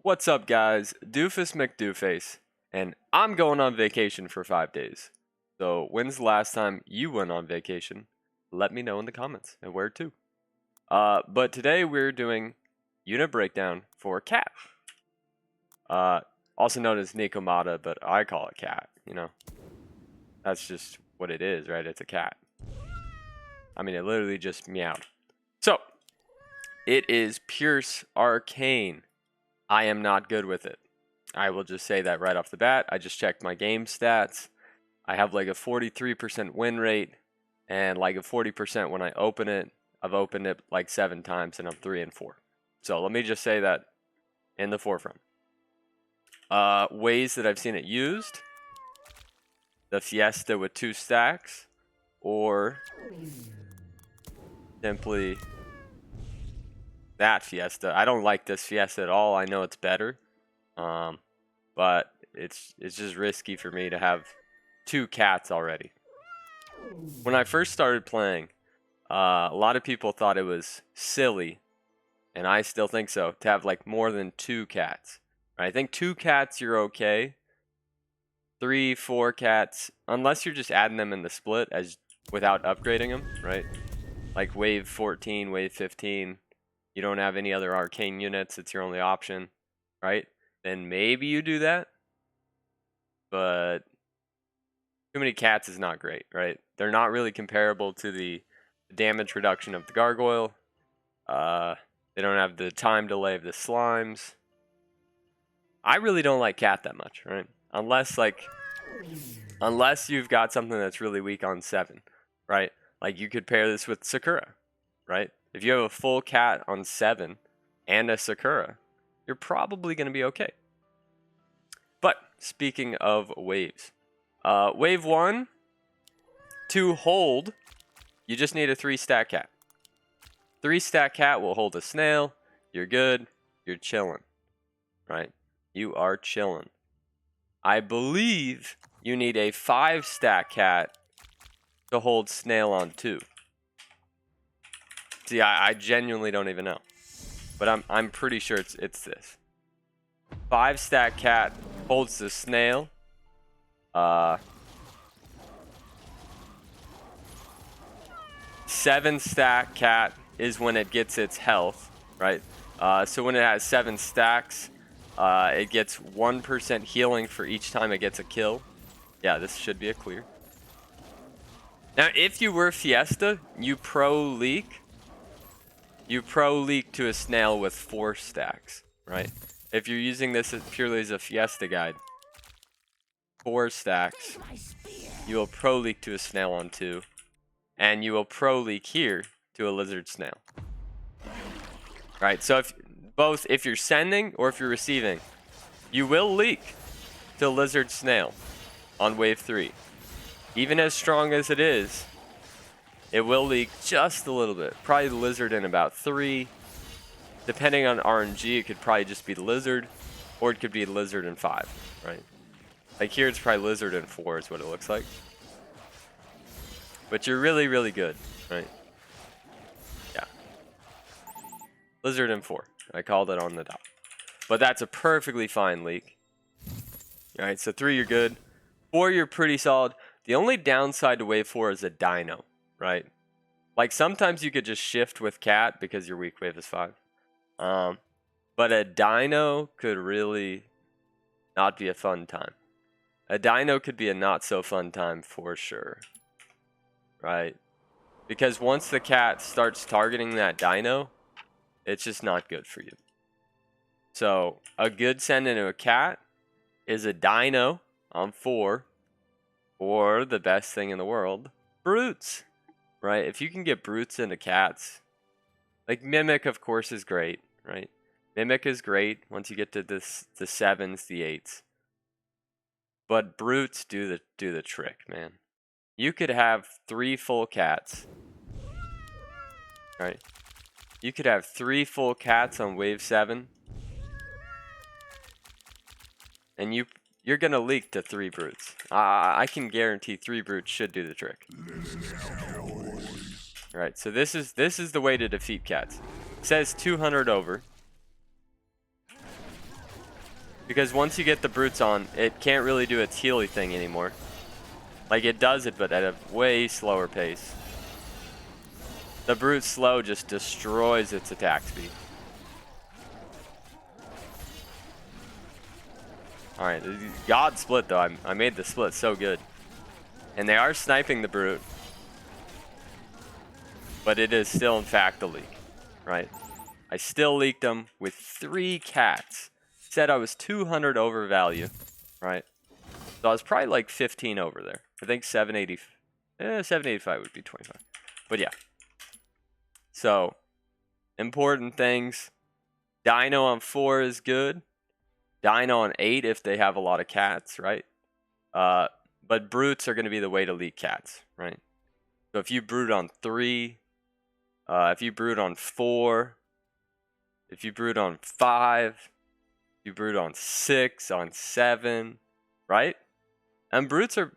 What's up, guys? Doofus Mcdooface, and I'm going on vacation for 5 days. So, when's the last time you went on vacation? Let me know in the comments, and where to. But today we're doing unit breakdown for cat. Also known as Nekomata, but I call it cat, you know. That's just what it is, right? It's a cat. I mean, it literally just meowed. So, it is Pierce Arcane. I am not good with it. I will just say that right off the bat. I just checked my game stats. I have like a 43% win rate and like a 40% when I open it. I've opened it like 7 times and I'm 3-4. So let me just say that in the forefront. Ways that I've seen it used: the Fiesta with 2 stacks, or simply that Fiesta. I don't like this Fiesta at all. I know it's better, but it's just risky for me to have 2 cats already. When I first started playing, a lot of people thought it was silly, and I still think so, to have like more than 2 cats. I think 2 cats you're okay. 3, 4 cats, unless you're just adding them in the split as without upgrading them, right? Like wave 14, wave 15. You don't have any other arcane units, it's your only option, right? Then maybe you do that. But too many cats is not great, right? They're not really comparable to the damage reduction of the gargoyle. They don't have the time delay of the slimes. I really don't like cat that much, right? Unless you've got something that's really weak on 7, right? Like you could pair this with Sakura, right? If you have a full cat on 7 and a Sakura, you're probably going to be okay. But speaking of waves, wave 1, to hold, you just need a 3-stack cat. 3-stack cat will hold a snail. You're good. You're chilling, right? You are chilling. I believe you need a 5-stack cat to hold snail on 2. See, I genuinely don't even know, but I'm pretty sure it's this. 5-stack cat holds the snail. 7-stack cat is when it gets its health, right? So when it has 7 stacks, it gets 1% healing for each time it gets a kill. Yeah, this should be a clear. Now, if you were Fiesta, you pro leak to a snail with 4 stacks, right? If you're using this purely as a Fiesta guide, 4 stacks, you will pro leak to a snail on 2, and you will pro leak here to a lizard snail. Right, so if you're sending or if you're receiving, you will leak to lizard snail on wave 3. Even as strong as it is, it will leak just a little bit. Probably the lizard in about 3. Depending on RNG, it could probably just be the lizard, or it could be lizard in 5, right? Like here, it's probably lizard in 4 is what it looks like. But you're really, really good, right? Yeah. Lizard in 4. I called it on the dot. But that's a perfectly fine leak. Alright, so 3, you're good. 4, you're pretty solid. The only downside to wave 4 is a dino, right? Like sometimes you could just shift with cat because your weak wave is 5. But a dino could really not be a fun time. A dino could be a not so fun time for sure, right? Because once the cat starts targeting that dino, it's just not good for you. So a good send into a cat is a dino on 4, or the best thing in the world, brutes, right? If you can get brutes into cats, like Mimic, of course, is great, right? Mimic is great once you get to the 7s, the 8s. But brutes do the trick, man. You could have 3 full cats, right? You could have 3 full cats on wave 7, and you're gonna leak to 3 brutes. I can guarantee 3 brutes should do the trick. Right, so this is the way to defeat cats. It says 200 over. Because once you get the brutes on, it can't really do its healy thing anymore. Like, it does it, but at a way slower pace. The brute slow just destroys its attack speed. Alright, God split though. I made the split so good. And they are sniping the brute. But it is still, in fact, a leak. Right? I still leaked them with 3 cats. Said I was 200 over value. Right? So I was probably like 15 over there. I think 785 would be 25. But yeah. So, important things. Dino on 4 is good. Dino on 8 if they have a lot of cats, right? But brutes are going to be the way to leak cats, right? So if you brute on 3, if you brute on 4, if you brute on 5, you brute on 6, on 7, right? And brutes are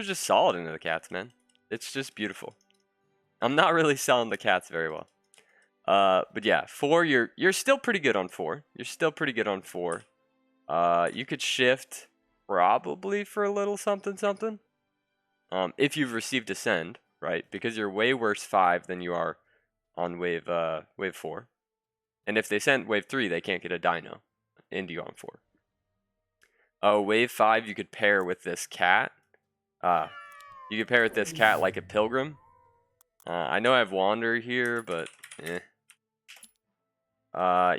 just solid into the cats, man. It's just beautiful. I'm not really selling the cats very well. But yeah, 4, you're still pretty good on 4. You're still pretty good on 4. You could shift probably for a little something. If you've received a send, right? Because you're way worse 5 than you are on wave 4. And if they send wave 3, they can't get a dino into you on 4. Oh, wave 5 you could pair with this cat. You could pair with this cat like a pilgrim. I know I have wander here, but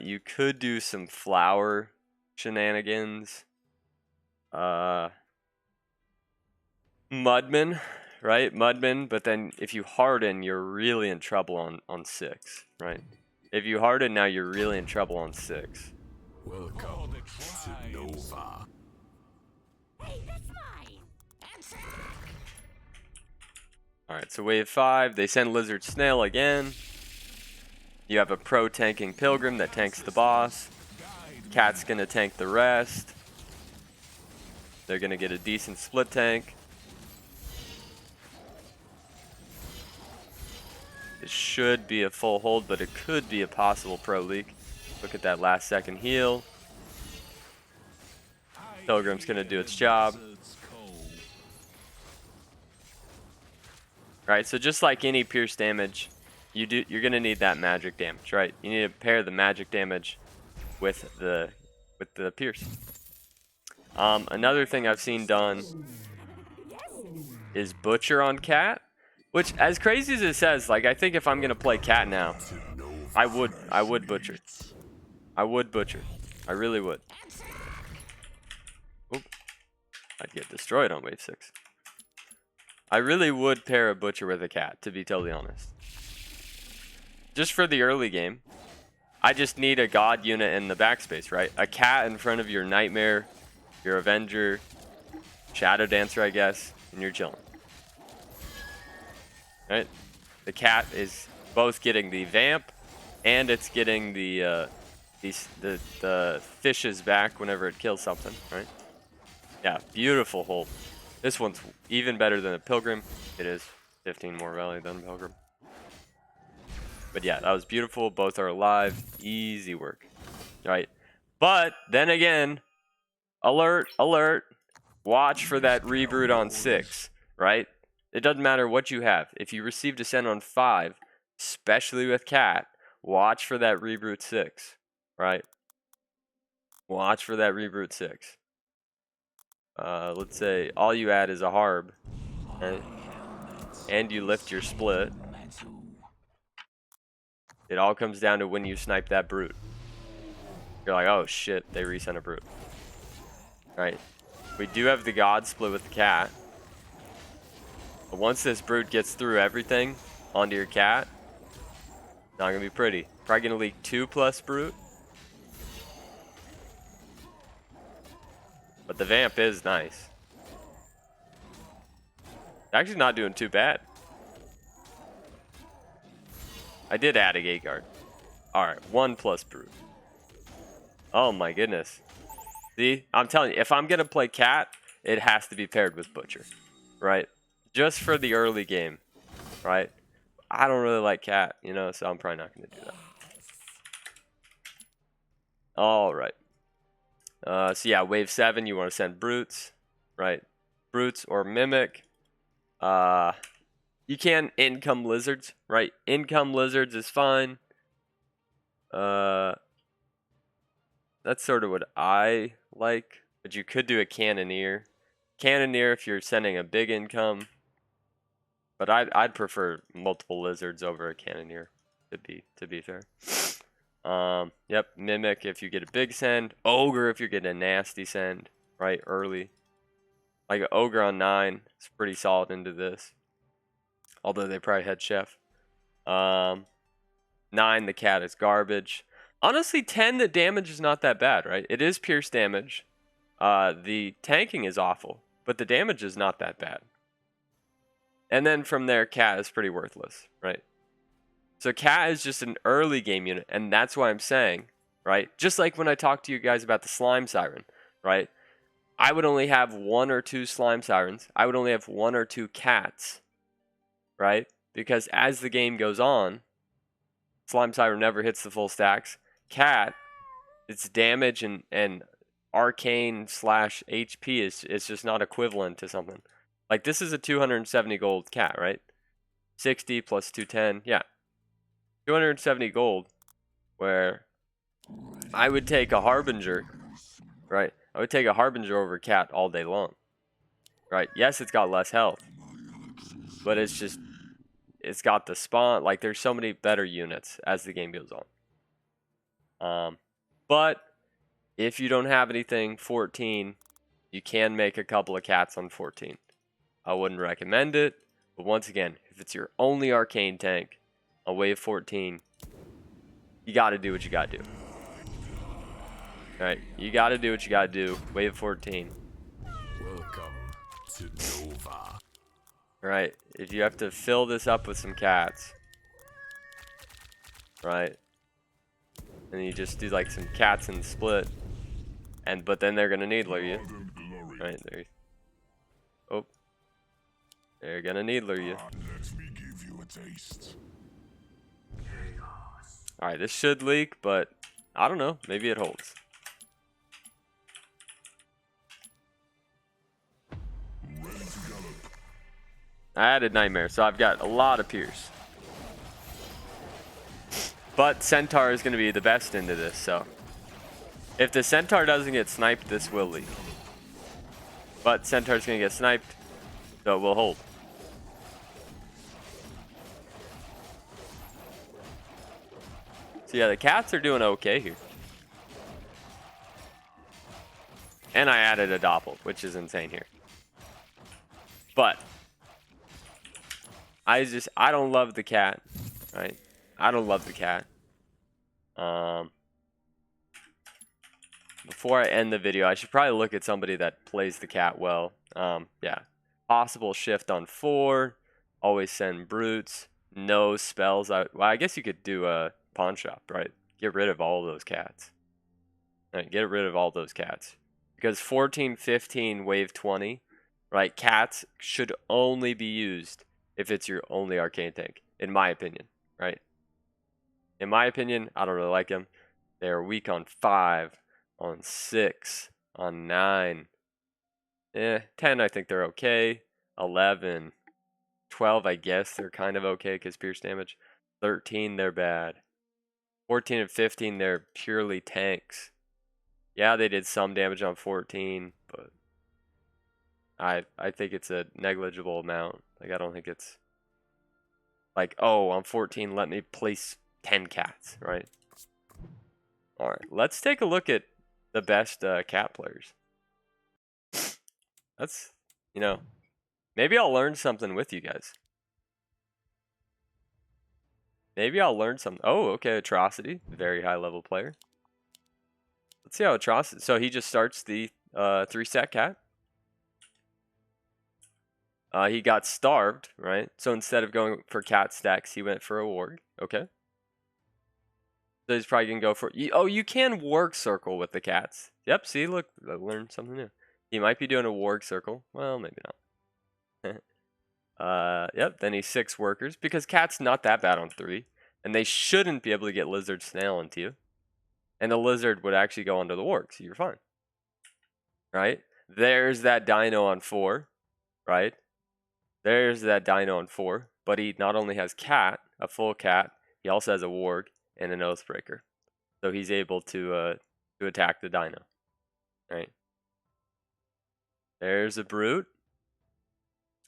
you could do some flower shenanigans. Mudman, right? Mudman, but then if you harden, you're really in trouble on 6, right? If you harden now, you're really in trouble on 6. Welcome to Nova. Hey, that's mine. Answer. Alright, so wave 5, they send Lizard Snail again. You have a pro tanking Pilgrim that tanks the boss. Cat's gonna tank the rest. They're gonna get a decent split tank. It should be a full hold, but it could be a possible pro leak. Look at that last second heal. Pilgrim's gonna do its job. Right, so just like any pierce damage, you're gonna need that magic damage, right? You need to pair the magic damage with the pierce. Another thing I've seen done is butcher on cat, which, as crazy as it says, like, I think if I'm gonna play cat now, I would butcher. I would butcher. I really would. Oop. I'd get destroyed on wave 6. I really would pair a butcher with a cat, to be totally honest. Just for the early game, I just need a god unit in the backspace, right? A cat in front of your nightmare, your avenger, shadow dancer, I guess, and you're chilling. Right? The cat is both getting the vamp, and it's getting the fishes back whenever it kills something, right? Yeah, beautiful hold. This one's even better than a pilgrim. It is 15 more value than a pilgrim. But yeah, that was beautiful. Both are alive. Easy work. Right? But then again, alert, alert. Watch for that rebrood on 6, right? It doesn't matter what you have. If you receive descent on 5, especially with cat, watch for that rebrood 6, right? Watch for that rebrood 6. Let's say all you add is a harb, right? And you lift your split. It all comes down to when you snipe that brute. You're like, oh shit, they resent a brute. Right. We do have the god split with the cat. But once this brute gets through everything onto your cat, not gonna be pretty. Probably gonna leak 2+ brute. But the vamp is nice. Actually not doing too bad. I did add a gate guard. Alright, 1+ brute. Oh my goodness. See, I'm telling you, if I'm gonna play cat, it has to be paired with butcher. Right? Just for the early game. Right? I don't really like cat, you know, so I'm probably not gonna do that. Alright. So yeah, wave 7, you want to send brutes, right? Brutes or mimic. You can income lizards, right? Income lizards is fine. That's sort of what I like, but you could do a cannoneer. Cannoneer if you're sending a big income, but I'd prefer multiple lizards over a cannoneer. To be fair. Yep, mimic if you get a big send. Ogre if you're getting a nasty send, right? Early. Like an ogre on 9 is pretty solid into this. Although they probably had chef. 9, the cat is garbage. Honestly, 10, the damage is not that bad, right? It is pierce damage. The tanking is awful, but the damage is not that bad. And then from there, cat is pretty worthless, right? So cat is just an early game unit, and that's why I'm saying, right? Just like when I talked to you guys about the slime siren, right? I would only have 1 or 2 slime sirens. I would only have 1 or 2 cats, right? Because as the game goes on, slime siren never hits the full stacks. Cat, its damage and arcane / HP is just not equivalent to something. Like this is a 270 gold cat, right? 60 plus 210, yeah. 270 gold, where I would take a Harbinger, right? I would take a Harbinger over cat all day long, right? Yes, it's got less health, but it's got the spawn. Like there's so many better units as the game goes on. But if you don't have anything 14, you can make a couple of cats on 14. I wouldn't recommend it, but once again, if it's your only arcane tank on wave 14, you got to do what you got to do. Alright, you got to do what you got to do. Wave 14. Welcome to Nova. Alright, if you have to fill this up with some cats, right? And you just do like some cats and split, but then they're gonna needler you. Right there. Oh, they're gonna needler you. Let me give you a taste. Alright, this should leak, but I don't know. Maybe it holds. I added Nightmare, so I've got a lot of Pierce. But Centaur is going to be the best into this, so. If the Centaur doesn't get sniped, this will leak. But Centaur's going to get sniped, so it will hold. So yeah, the cats are doing okay here. And I added a Doppel, which is insane here. But I don't love the cat, right? I don't love the cat. Before I end the video, I should probably look at somebody that plays the cat well. Yeah. Possible shift on 4. Always send brutes. No spells. Well, I guess you could do a pawn shop, right? Get rid of all of those cats. Right, get rid of all those cats. Because 14, 15, wave 20, right? Cats should only be used if it's your only arcane tank, in my opinion, right? In my opinion, I don't really like them. They're weak on 5, on 6, on 9. 10, I think they're okay. 11, 12, I guess they're kind of okay because pierce damage. 13, they're bad. 14 and 15, they're purely tanks. Yeah, they did some damage on 14, but I think it's a negligible amount. Like, I don't think it's like, oh, on 14, let me place 10 cats, right? All right, let's take a look at the best cat players. That's, maybe I'll learn something with you guys. Maybe I'll learn something. Oh, okay, Atrocity, very high level player. Let's see how Atrocity, so he just starts the 3-stack cat. He got starved, right? So instead of going for cat stacks, he went for a warg. Okay. So he's probably going to go for... Oh, you can warg circle with the cats. Yep, see, look, I learned something new. He might be doing a warg circle. Well, maybe not. Yep, then he's 6 workers. Because cat's not that bad on 3. And they shouldn't be able to get lizard snail into you. And the lizard would actually go onto the warg, so you're fine. right? There's that dino on 4, right? There's that dino on 4, but he not only has cat, a full cat, he also has a warg and an oathbreaker. So he's able to attack the dino, right? There's a brute.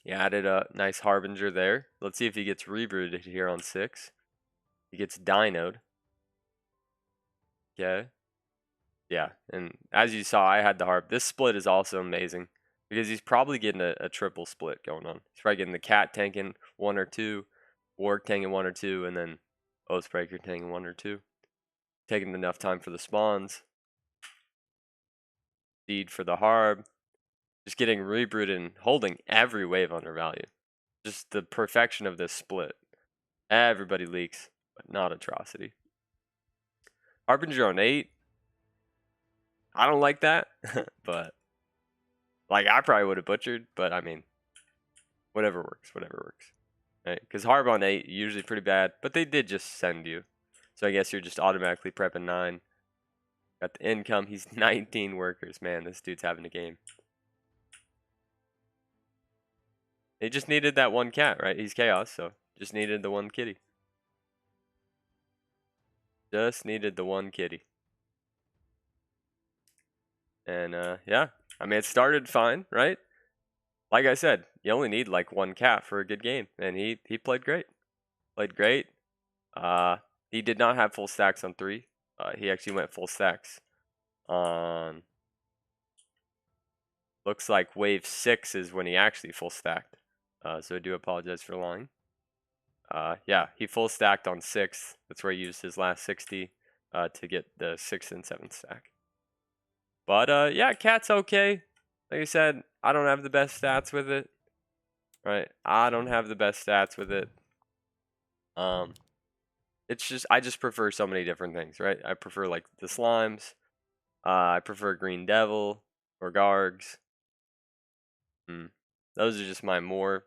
He added a nice harbinger there. Let's see if he gets rebooted here on 6. He gets dinoed. Okay. Yeah, and as you saw, I had the harp. This split is also amazing because he's probably getting a triple split going on. He's probably getting the cat tanking 1 or 2, warg tanking 1 or 2, and then oathbreaker tanking 1 or 2. Taking enough time for the spawns. Speed for the harb. Just getting rebooted and holding every wave under value. Just the perfection of this split. Everybody leaks, but not atrocity. Harbinger on 8. I don't like that, but like I probably would have butchered, but I mean, whatever works, right? Because Harb on 8 usually pretty bad, but they did just send you, so I guess you're just automatically prepping 9. Got the income. He's 19 workers, man. This dude's having a game. He just needed that one cat, right? He's chaos, so just needed the one kitty. Just needed the one kitty. And yeah, I mean, it started fine, right? Like I said, you only need like one cat for a good game, and he played great. Played great. He did not have full stacks on 3. He actually went full stacks on. Looks like wave 6 is when he actually full stacked. So I do apologize for lying. Yeah, he full stacked on 6. That's where he used his last 60 to get the 6th and 7th stack. But yeah, cat's okay. Like I said, I don't have the best stats with it. Right? I don't have the best stats with it. It's just I just prefer so many different things, right? I prefer like the slimes. I prefer Green Devil or Gargs. Those are just my more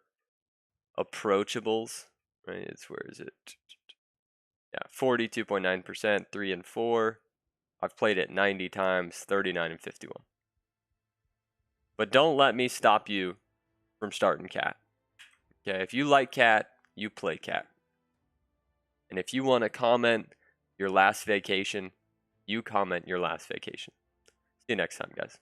approachables, right? It's where is it? Yeah, 42.9%, 3 and 4. I've played it 90 times, 39 and 51. But don't let me stop you from starting cat. Okay, if you like cat, you play cat. And if you want to comment your last vacation, you comment your last vacation. See you next time, guys.